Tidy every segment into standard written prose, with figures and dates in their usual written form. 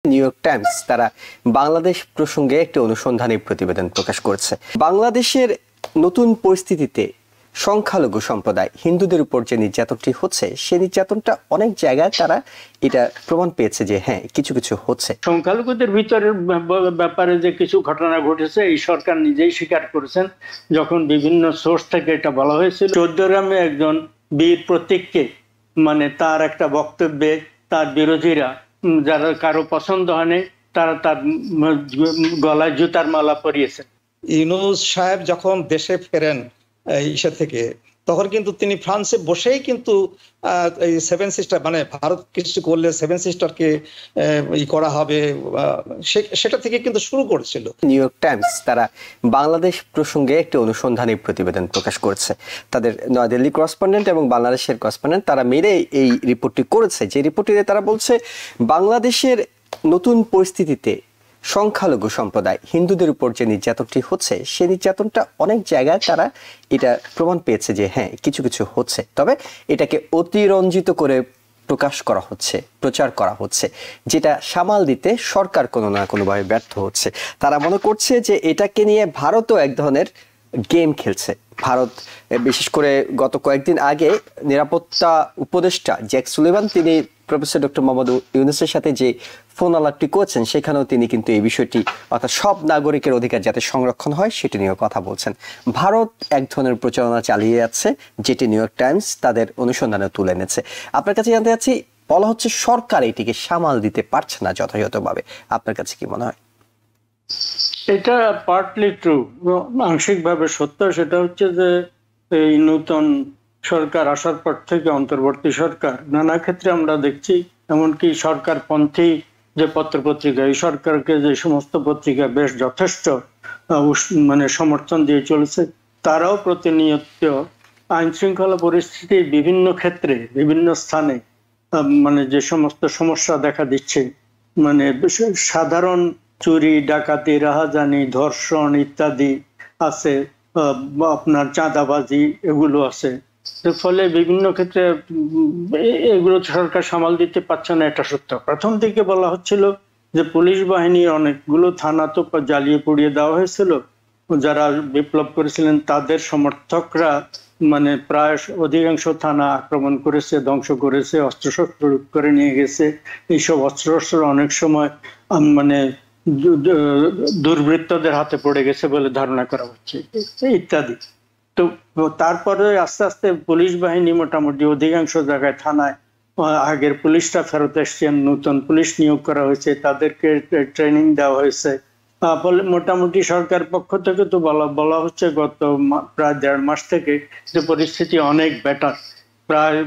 New York Times তারা বাংলাদেশ প্রসঙ্গে একটি অনুসন্ধানী প্রতিবেদন প্রকাশ করেছে। বাংলাদেশের নতুন পরিস্থিতিতে সংখ্যালঘু সম্প্রদায় হিন্দুদের উপর যে নির্যাতনটি হচ্ছে সেই নির্যাতনটা অনেক জায়গায় তারা এটা প্রমাণ পেয়েছে যে হ্যাঁ কিছু কিছু হচ্ছে। সংখ্যালঘুদের ভিতরের ব্যাপারে যে কিছু ঘটনা ঘটেছে এই সরকার নিজেই স্বীকার করেছেন, যখন বিভিন্ন সোর্স থেকে এটা বলা হয়েছিল। চৌদ্দগ্রামে একজন বীর প্রতীককে তার একটা বক্তব্যে তার বিরোধীরা যারা কারো পছন্দ হয়নি তারা তার গলায় জুতার মালা পরিয়েছেন। ইউনূস সাহেব যখন দেশে ফেরেন ইসে থেকে, তখন কিন্তু তিনি ফ্রান্সে বসেই কিন্তু এই সেভেন সিস্টার ভারত কিছু করলে সেভেন সিস্টারকে করা হবে সেটা থেকে কিন্তু শুরু করেছিল। নিউ ইয়র্ক টাইমস তারা বাংলাদেশ প্রসঙ্গে একটি অনুসন্ধানী প্রতিবেদন প্রকাশ করেছে। তাদের নয়াদিল্লি করেসপন্ডেন্ট এবং বাংলাদেশের করেসপন্ডেন্ট তারা মিলে এই রিপোর্টটি করেছে, যে রিপোর্টটিতে তারা বলছে বাংলাদেশের নতুন পরিস্থিতিতে সংখ্যালঘু সম্প্রদায় হিন্দুদের উপর যে নির্যাতনটি হচ্ছে সেই নির্যাতনটা অনেক জায়গায় তারা এটা প্রমাণ পেয়েছে যে হ্যাঁ কিছু কিছু হচ্ছে, তবে এটাকে অতিরঞ্জিত করে প্রকাশ করা হচ্ছে, প্রচার করা হচ্ছে, যেটা সামাল দিতে সরকার কোনো না কোনোভাবে ব্যর্থ হচ্ছে। তারা মনে করছে যে এটাকে নিয়ে ভারতও এক ধরনের গেম খেলছে। ভারত বিশেষ করে গত কয়েকদিন আগে নিরাপত্তা উপদেষ্টা জ্যাক সুলিভান তিনি প্রফেসর ডক্টর মোহাম্মদ ইউনূসের সাথে যে ফোন আলাপটি করছেন সেখানেও তিনি কিন্তু এই বিষয়টি অর্থাৎ সব নাগরিকের অধিকার যাতে সংরক্ষণ হয় সেটি নিয়ে কথা বলছেন। ভারত এক ধরনের প্রচারণা চালিয়ে যাচ্ছে, যেটি নিউ ইয়র্ক টাইমস তাদের অনুসন্ধানে তুলে এনেছে। আপনার কাছে জানতে চাচ্ছি, বলা হচ্ছে সরকার এটিকে সামাল দিতে পারছে না যথাযথভাবে, আপনার কাছে কি মনে হয়? এটা পার্টলি ট্রু, আংশিকভাবে সত্য। সেটা হচ্ছে যে এই নতুন সরকার আসার পর থেকে অন্তর্বর্তী সরকার নানা ক্ষেত্রে আমরা দেখছি, এমনকি সরকারপন্থী যে পত্রপত্রিকা, এই সরকারকে যে সমস্ত পত্রিকা বেশ যথেষ্ট সমর্থন দিয়ে চলেছে, তারাও প্রতিনিয়ত আইন শৃঙ্খলা পরিস্থিতির বিভিন্ন ক্ষেত্রে বিভিন্ন স্থানে যে সমস্ত সমস্যা দেখা দিচ্ছে, সাধারণ চুরি ডাকাতি রাহাজানি ধর্ষণ ইত্যাদি আছে, আপনার চাঁদাবাজি এগুলো আছে। ফলে বিভিন্ন ক্ষেত্রে এগুলো সরকার সামাল দিতে পারছে না, এটা সত্য। প্রথম দিকে বলা হচ্ছিল যে পুলিশ বাহিনীর অনেকগুলো থানা তো জ্বালিয়ে পুড়িয়ে দেওয়া হয়েছিল, যারা বিপ্লব করেছিলেন তাদের সমর্থকরা প্রায় অধিকাংশ থানা আক্রমণ করেছে, ধ্বংস করেছে, অস্ত্রশস্ত্র লুট করে নিয়ে গেছে। এইসব অস্ত্রশস্ত্র অনেক সময় দুর্বৃত্তদের হাতে পড়ে গেছে বলে ধারণা করা হচ্ছে ইত্যাদি। তো তারপরে আস্তে আস্তে পুলিশ বাহিনী মোটামুটি অধিকাংশ জায়গায় থানায় আগের পুলিশরা ফেরত এসছেন, নতুন পুলিশ নিয়োগ করা হয়েছে, তাদেরকে ট্রেনিং দেওয়া হয়েছে। ফলে মোটামুটি সরকার পক্ষ থেকে তো বলা হচ্ছে গত প্রায় 1.5 মাস থেকে যে পরিস্থিতি অনেক বেটার, প্রায়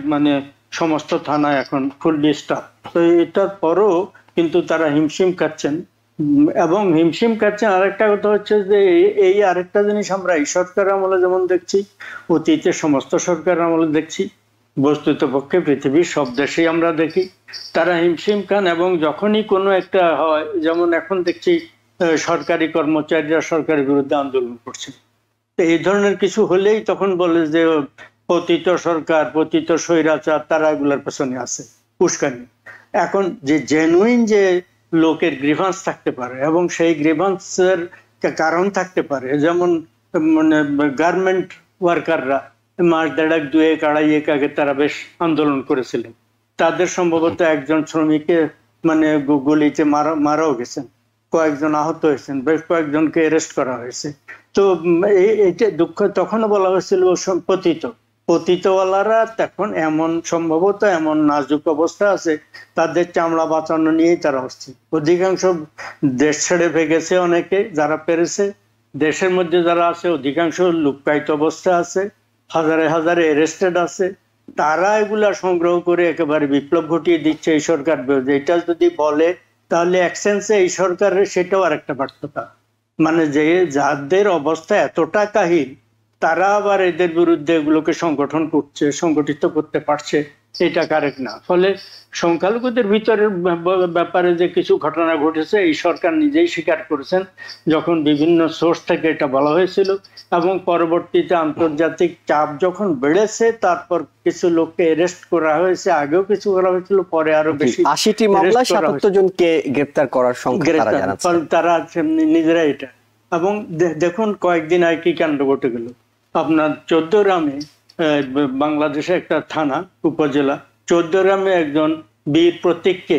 সমস্ত থানায় এখন ফুললি স্টাফ। তো এটার পরও কিন্তু তারা হিমশিম খাচ্ছেন। এবং হিমশিম খাচ্ছেন আরেকটা কথা হচ্ছে যে এই আরেকটা জিনিস আমরা এই সরকার আমলে যেমন দেখছি, অতীতে সমস্ত সরকার আমলে দেখছি, বস্তুত পক্ষে পৃথিবীর সব দেশেই আমরা দেখি তারা হিমশিম খান। এবং যখনই কোনো একটা হয়, যেমন এখন দেখছি সরকারি কর্মচারীরা সরকারের বিরুদ্ধে আন্দোলন করছে, তো এই ধরনের কিছু হলেই তখন বলে যে পতিত সরকার, পতিত স্বৈরাচার, তারা এগুলোর পেছনে আছে উস্কানি। এখন যে জেনুইন যে লোকের গ্রিভান্স থাকতে পারে এবং সেই গ্রিভান্সের কারণ থাকতে পারে, যেমন গার্মেন্ট ওয়ার্কাররা মাস 1.5-2 আগে তারা বেশ আন্দোলন করেছিলেন, তাদের সম্ভবত একজন শ্রমিককে গুলিতে মারাও গেছেন, কয়েকজন আহত হয়েছেন, বেশ কয়েকজনকে অ্যারেস্ট করা হয়েছে। তো এইটা দুঃখ, তখনও বলা হয়েছিল পতিতওয়ালারা তখন সম্ভবত এমন নাজুক অবস্থা আছে, তাদের চামড়া বাঁচানো নিয়েই তারা অস্থির। অধিকাংশ দেশ ছেড়ে ভেগেছে, অনেকে যারা পেরেছে, দেশের মধ্যে যারা আছে অধিকাংশ লুক্কায়িত অবস্থা আছে, হাজারে হাজারে অ্যারেস্টেড আছে। তারা এগুলা সংগ্রহ করে একেবারে বিপ্লব ঘটিয়ে দিচ্ছে এই সরকার বিরুদ্ধে। এটা যদি বলে তাহলে এক সেন্সে এই সরকারের সেটাও আরেকটা ব্যর্থতা, যে যাদের অবস্থা এতটা কাহিল তারা আবার এদের বিরুদ্ধে এগুলোকে সংগঠিত করতে পারছে, এটা কারেক্ট না। ফলে সংখ্যালঘুদের ভিতরের ব্যাপারে যে কিছু ঘটনা ঘটেছে এই সরকার নিজেই স্বীকার করেছেন, যখন বিভিন্ন সোর্স থেকে এটা বলা হয়েছিল, এবং পরবর্তীতে আন্তর্জাতিক চাপ যখন বেড়েছে তারপর কিছু লোককে অ্যারেস্ট করা হয়েছে, আগেও কিছু করা হয়েছিল, পরে আরো বেশি 80টি মামলায় 77 জনকে গ্রেফতার করার সংখ্যা তারা জানাচ্ছে। তারা নিজেরা এটা। এবং দেখুন কয়েকদিন আগে কি কাণ্ড ঘটে গেল আপনার চৌদ্দগ্রামে, বাংলাদেশে একটা থানা উপজেলা চৌদ্দগ্রামে একজন বীর প্রতীককে,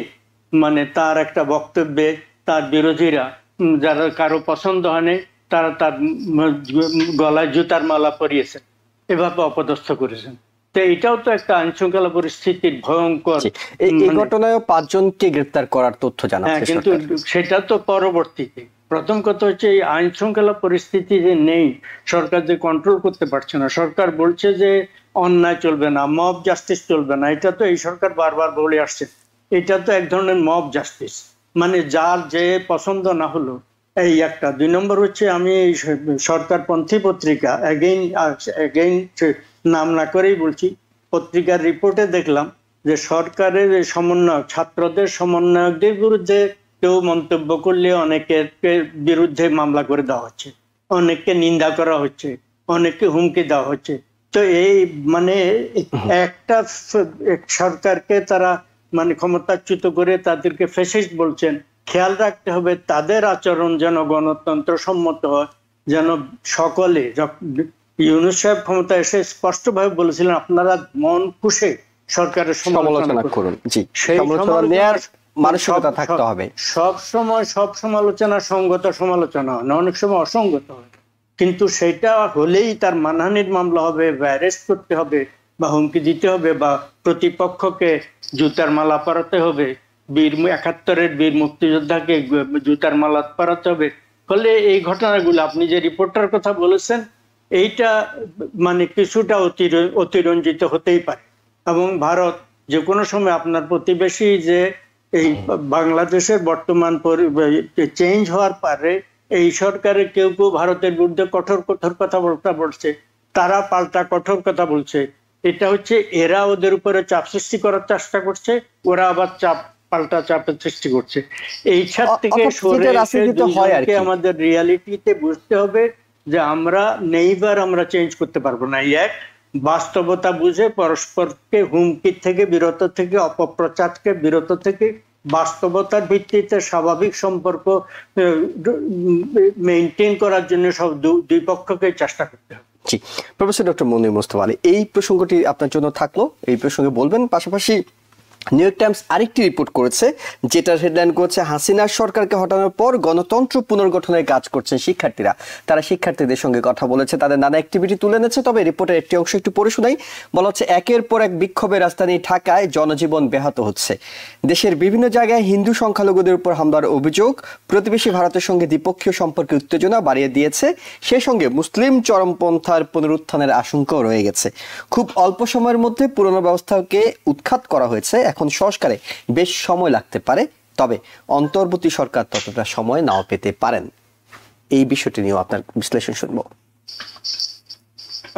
মানে তার একটা বক্তব্যে তার বিরোধীরা যারা কারো পছন্দ হয়নি তারা তার গলায় জুতার মালা পরিয়েছেন, এভাবে অপদস্থ করেছেন। তো এটাও তো একটা আইন শৃঙ্খলা পরিস্থিতির ভয়ঙ্কর। এই ঘটনায় 5 জনকে গ্রেফতার করার তথ্য জানা গেছে, কিন্তু সেটা তো পরবর্তীতে। প্রথম কথা হচ্ছে এই আইন শৃঙ্খলা পরিস্থিতি যে নেই, সরকার যে কন্ট্রোল করতে পারছে না। সরকার বলছে যে অন্যায় চলবে না, মব জাস্টিস চলবে না, এটা তো এই সরকার বারবার বলে আসছে। এটা তো এক ধরনের মব জাস্টিস, মানে যার যে পছন্দ না হলো এই একটা। 2 নম্বর হচ্ছে আমি এই সরকারপন্থী পত্রিকা এগেইন নাম না করেই বলছি, পত্রিকার রিপোর্টে দেখলাম যে সরকারের সমন্বয়ক, ছাত্রদের সমন্বয়কদের বিরুদ্ধে কেউ মন্তব্য করলে অনেকের বিরুদ্ধে মামলা করে দেওয়া হচ্ছে, অনেককে নিন্দা করা হচ্ছে, অনেককে হুমকি দেওয়া হচ্ছে। তো এই মানে একটা সরকারকে তারা মানে ক্ষমতাচ্যুত করে তাদেরকে ফ্যাসিস্ট বলছেন। খেয়াল রাখতে হবে তাদের আচরণ যেন গণতন্ত্র সম্মত হয়, যেন সকলে। ইউনূস সাহেব ক্ষমতা এসে স্পষ্টভাবে বলেছিলেন আপনারা মন খুশে সরকারের সমালোচনা করুন, সেই মানসিকতা থাকতে হবে। সব সময় সব সমালোচনা সঙ্গত সমালোচনা হয় না, অনেক সময় অসঙ্গত হয়। কিন্তু সেটা হলেই তার মানহানির মামলা হবে, বা অ্যারেস্ট করতে হবে, বা হুমকি দিতে হবে, বা প্রতিপক্ষকে জুতার মালা পরাতে হবে, 71-এর বীর মুক্তিযোদ্ধাকে জুতার মালা পরাতে হবে। ফলে এই ঘটনাগুলো আপনি যে রিপোর্টার কথা বলেছেন এইটা মানে কিছুটা অতিরঞ্জিত হতেই পারে। এবং ভারত যে কোনো সময় আপনার প্রতিবেশী যে এই বাংলাদেশের বর্তমান চেঞ্জ হওয়ার পরে এই সরকারের কেউ কেউ ভারতের বিরুদ্ধে কঠোর কঠোর কথাবার্তা বলছে, তারা পাল্টা কঠোর কথা বলছে। এটা হচ্ছে এরা ওদের উপরে চাপ সৃষ্টি করার চেষ্টা করছে, ওরা আবার পাল্টা চাপের সৃষ্টি করছে। এই ছাদ থেকে সরে এসে আমাদের রিয়ালিটিতে বুঝতে হবে যে আমরা নেইবার আমরা চেঞ্জ করতে পারবো না। এক বাস্তবতা বুঝে পরস্পরকে হুমকি থেকে বিরত থেকে, অপপ্রচারকে বিরত থেকে বাস্তবতার ভিত্তিতে স্বাভাবিক সম্পর্ক মেইনটেইন করার জন্য সব দুই পক্ষকে চেষ্টা করতে হবে। জি, প্রফেসর ডক্টর মনির মোস্তফা আলী, এই প্রসঙ্গটি আপনার জন্য থাকলো, এই প্রসঙ্গে বলবেন। পাশাপাশি নিউ ইয়র্ক টাইমস আরেকটি রিপোর্ট করেছে, যেটার হেডলাইন করেছে হাসিনার সরকারকে হটানোর পর গণতন্ত্র পুনর্গঠনের কাজ করছেন শিক্ষার্থীরা। তারা শিক্ষার্থীদের সঙ্গে কথা বলেছে, তাদের নানা অ্যাক্টিভিটি তুলে এনেছে। তবে রিপোর্টের একটি অংশ একটু পড়ে শোনাই। বলা হচ্ছে একের পর এক বিক্ষোভে রাজধানী ঢাকায় জনজীবন ব্যাহত হচ্ছে। দেশের বিভিন্ন জায়গায় হিন্দু সংখ্যালঘুদের উপর হামলার অভিযোগ, প্রতিবেশী ভারতের সঙ্গে দ্বিপক্ষীয় সম্পর্কে উত্তেজনা বাড়িয়ে দিয়েছে। সেই সঙ্গে মুসলিম চরমপন্থার পুনরুত্থানের আশঙ্কাও রয়ে গেছে। খুব অল্প সময়ের মধ্যে পুরনো ব্যবস্থাকে উৎখাত করা হয়েছে। এখন সংস্কারে বেশ সময় লাগতে পারে, তবে অন্তর্বর্তী সরকার ততটা সময় নাও পেতে পারেন। এই বিষয়টি নিয়ে আপনার বিশ্লেষণ শুনবো।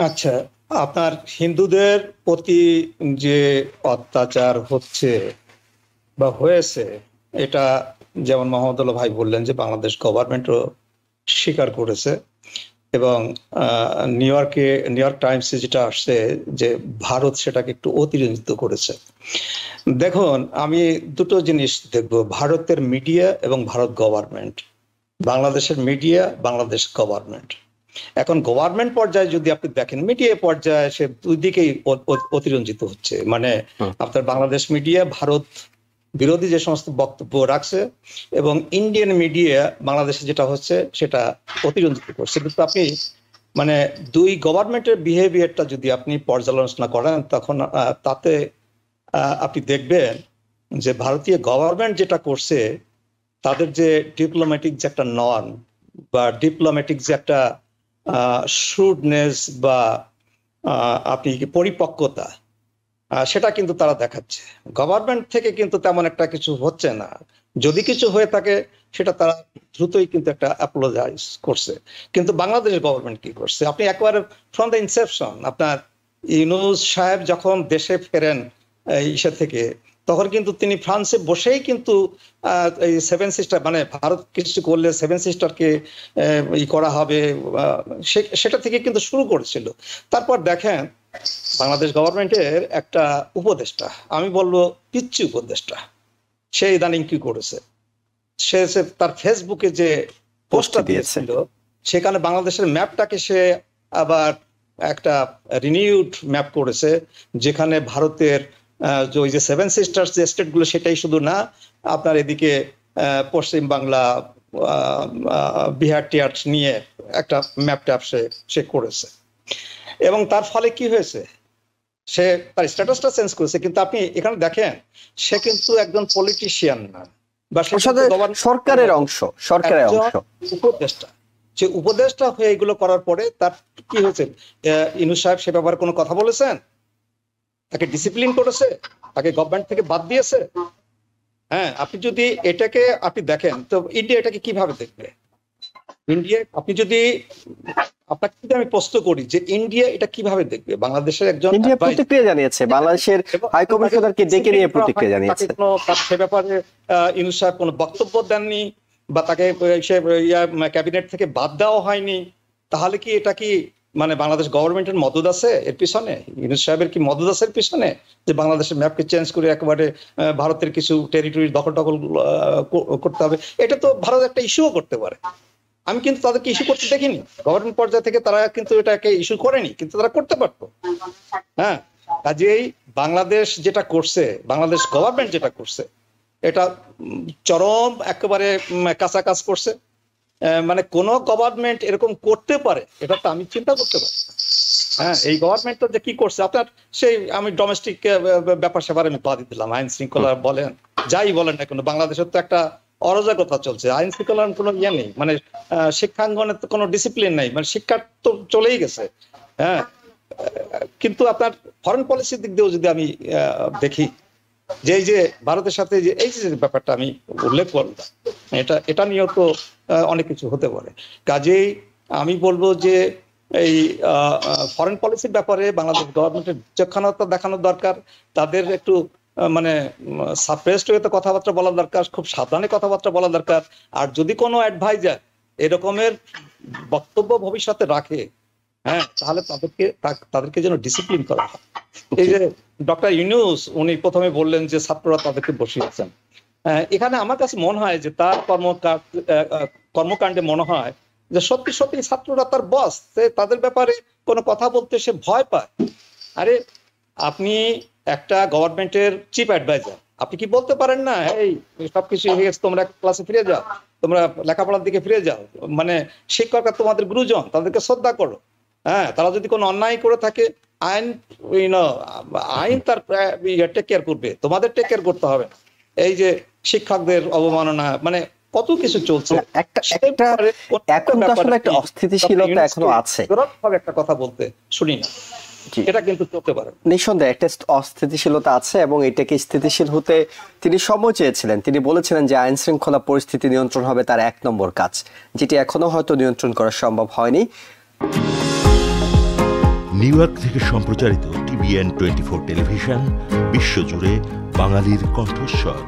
আচ্ছা, আপনার হিন্দুদের প্রতি যে অত্যাচার হচ্ছে বা হয়েছে, এটা যেমন মোহাম্মদুল্লাহ ভাই বললেন যে বাংলাদেশ গভর্নমেন্টও স্বীকার করেছে, এবং নিউ ইয়র্ক টাইমসে যেটা আসছে যে ভারত সেটাকে একটু অতিরঞ্জিত করেছে। দেখুন, আমি দুটো জিনিস দেখব, ভারতের মিডিয়া এবং ভারত গভর্নমেন্ট। বাংলাদেশের মিডিয়া, বাংলাদেশ গভর্নমেন্ট। এখন গভর্নমেন্ট পর্যায়ে যদি আপনি দেখেন, মিডিয়া পর্যায়ে সে দুই দিকেই অতিরঞ্জিত হচ্ছে। মানে আপনার বাংলাদেশ মিডিয়া ভারত বিরোধী যে সমস্ত বক্তব্য রাখছে, এবং ইন্ডিয়ান মিডিয়া বাংলাদেশে যেটা হচ্ছে সেটা অতিরঞ্জিত করছে। কিন্তু আপনি মানে দুই গভর্নমেন্টের বিহেভিয়ারটা যদি আপনি পর্যালোচনা করেন, তখন তাতে আপনি দেখবেন যে ভারতীয় গভর্নমেন্ট যেটা করছে, তাদের যে ডিপ্লোম্যাটিক যে একটা নর্ম বা ডিপ্লোম্যাটিক যে একটা শ্রুডনেস বা আপনি পরিপক্কতা, সেটা কিন্তু তারা দেখাচ্ছে। গভর্নমেন্ট থেকে কিন্তু তেমন একটা কিছু হচ্ছে না। যদি কিছু হয়ে থাকে সেটা তারা দ্রুতই কিন্তু একটা অ্যাপোলোজাইজ করছে। কিন্তু বাংলাদেশের গভর্নমেন্ট কি করছে, আপনি একবারে ফ্রম দ্য ইনসেপশন, আপনার ইউনূস সাহেব যখন দেশে ফেরেন ইসের থেকে, তখন কিন্তু তিনি ফ্রান্সে বসেই কিন্তু এই সেভেন সিস্টার মানে ভারত কিছু করলে সেভেন সিস্টারকে করা হবে সেটা থেকে কিন্তু শুরু করেছিল। তারপর দেখেন বাংলাদেশ গভর্নমেন্টের একটা উপদেষ্টা, আমি বলবো পিচ্ছি উপদেষ্টা, সে ইদানিং কি করেছে, সে তার ফেসবুকে যে পোস্টটা দিয়েছিল সেখানে বাংলাদেশের ম্যাপটাকে সে আবার একটা রিনিউড ম্যাপ করেছে, যেখানে ভারতের ওই যে সেভেন সিস্টার্স যে স্টেটগুলো সেটাই শুধু না, আপনার এদিকে পশ্চিম বাংলা, বিহার টিহার নিয়ে একটা ম্যাপ ট্যাপ সে করেছে। এবং তার ফলে কি হয়েছে, সে তার স্ট্যাটাসটা চেঞ্জ করেছে, কিন্তু আপনি এখানে দেখেন সে কিন্তু একজন পলিটিশিয়ান না, বা সরকারের অংশ, সরকারের অংশ, উপদেষ্টা। যে উপদেষ্টা হয়ে এগুলো করার পরে তার কি হয়েছে, ইউনূস সাহেব সে ব্যাপারে কোনো কথা বলেছেন? তাকে ডিসিপ্লিন করেছে? তাকে গভর্নমেন্ট থেকে বাদ দিয়েছে? হ্যাঁ, আপনি যদি এটাকে আপনি দেখেন তো ইন্ডিয়া এটাকে কিভাবে দেখবে? ইন্ডিয়া আপনি যদি আপনাকে যদি আমি প্রশ্ন করি যে ইন্ডিয়া এটা কিভাবে দেখবে, বাংলাদেশের একজন ইন্ডিয়া প্রতিক্রিয়া জানিয়েছে, বাংলাদেশের হাই কমিশনারকে ডেকে নিয়ে প্রতিক্রিয়া জানিয়েছে। সে ব্যাপারে ইউনূস সাহেব কোনো বক্তব্য দেননি বা তাকে ক্যাবিনেট থেকে বাদ দেওয়া হয়নি, তাহলে কি এটা কি মানে বাংলাদেশ গভর্নমেন্টের মদদ আছে এর পিছনে? ইউনূস সাহেবের কি মদদ আছে এর পিছনে যে বাংলাদেশের ম্যাপকে চেঞ্জ করে একেবারে ভারতের কিছু টেরিটরি দখল করতে হবে? এটা তো ভারত একটা ইস্যুও করতে পারে। আমি কিন্তু তাদেরকে ইস্যু করতে দেখিনি, গভর্নমেন্ট পর্যায় থেকে তারা কিন্তু এটাকে ইস্যু করেনি, কিন্তু তারা করতে পারতো। হ্যাঁ, কাজেই বাংলাদেশ যেটা করছে, বাংলাদেশ গভর্নমেন্ট যেটা করছে এটা চরম একেবারে কাঁচা কাজ করছে। মানে কোন গভর্নমেন্ট এরকম করতে পারে এটা তো আমি চিন্তা করতে পারি। হ্যাঁ, এই গভর্নমেন্টটা যে কি করছে, আপনার সেই আমি ডোমেস্টিক ব্যাপার স্যাপার আমি বাদ দিলাম, আইন শৃঙ্খলা বলেন যাই বলেন না কেন, বাংলাদেশের তো একটা অরাজকতা চলছে, আইন শৃঙ্খলার কোনো ইয়ে নেই, মানে শিক্ষাঙ্গনে তো কোনো ডিসিপ্লিন নেই, মানে শিক্ষা তো চলেই গেছে। হ্যাঁ, কিন্তু আপনার ফরেন পলিসির দিক দিয়েও যদি আমি দেখি যে এই যে ভারতের সাথে যে এই যে ব্যাপারটা আমি উল্লেখ করলাম, এটা নিয়েও তো অনেক কিছু হতে পারে। কাজেই আমি বলবো যে এই ফরেন পলিসির ব্যাপারে বাংলাদেশ গভর্নমেন্টের বিচক্ষণতা দেখানো দরকার, তাদের একটু মানে সাপ্রেসড হয়ে কথাবার্তা বলা দরকার, খুব সাবধানে কথাবার্তা বলা দরকার। আর যদি কোনো অ্যাডভাইজার এরকমের বক্তব্য ভবিষ্যতে রাখে, হ্যাঁ, তাহলে তাদেরকে যেন ডিসিপ্লিন করা হয়। এই যে ডক্টর ইউনূস উনি প্রথমে বললেন যে ছাত্ররা তাদেরকে বসিয়েছেন, এখানে আমার কাছে মনে হয় যে তার কর্মকাণ্ডে মনে হয় যে সত্যি সত্যি ছাত্ররা তার বস, তাদের ব্যাপারে কোনো কথা বলতে সে ভয় পায়। আরে আপনি একটা গভর্নমেন্টের চিফ অ্যাডভাইজার, আপনি কি বলতে পারেন না এই সবকিছু হয়ে গেছে, তোমরা ক্লাসে ফিরে যাও, তোমরা লেখাপড়ার দিকে ফিরে যাও, মানে শিক্ষকরা তোমাদের গুরুজন, তাদেরকে শ্রদ্ধা করো। হ্যাঁ, তারা যদি কোনো অন্যায় করে থাকে আইন তার টেক কেয়ার করবে, তোমাদের টেক কেয়ার করতে হবে। এই যে শিক্ষকদের অবমাননা, মানে কত কিছু চলছে, এখন তো আসলে একটা অস্থিতিশীলতা এখনো আছে, একটা কথা বলতে শুনি না, এটা কিন্তু চলতে পারে। নিঃসন্দেহে একটা অস্থিতিশীলতা আছে এবং এটাকে স্থিতিশীল হতে তিনি সময় চেয়েছিলেন। তিনি বলেছিলেন যে আইন শৃঙ্খলা পরিস্থিতি নিয়ন্ত্রণ হবে তার 1 নম্বর কাজ, যেটি এখনো হয়তো নিয়ন্ত্রণ করা সম্ভব হয়নি। নিউ ইয়র্ক থেকে সম্প্রচারিত TVN 24 টেলিভিশন, বিশ্বজুড়ে বাঙালির কণ্ঠস্বর।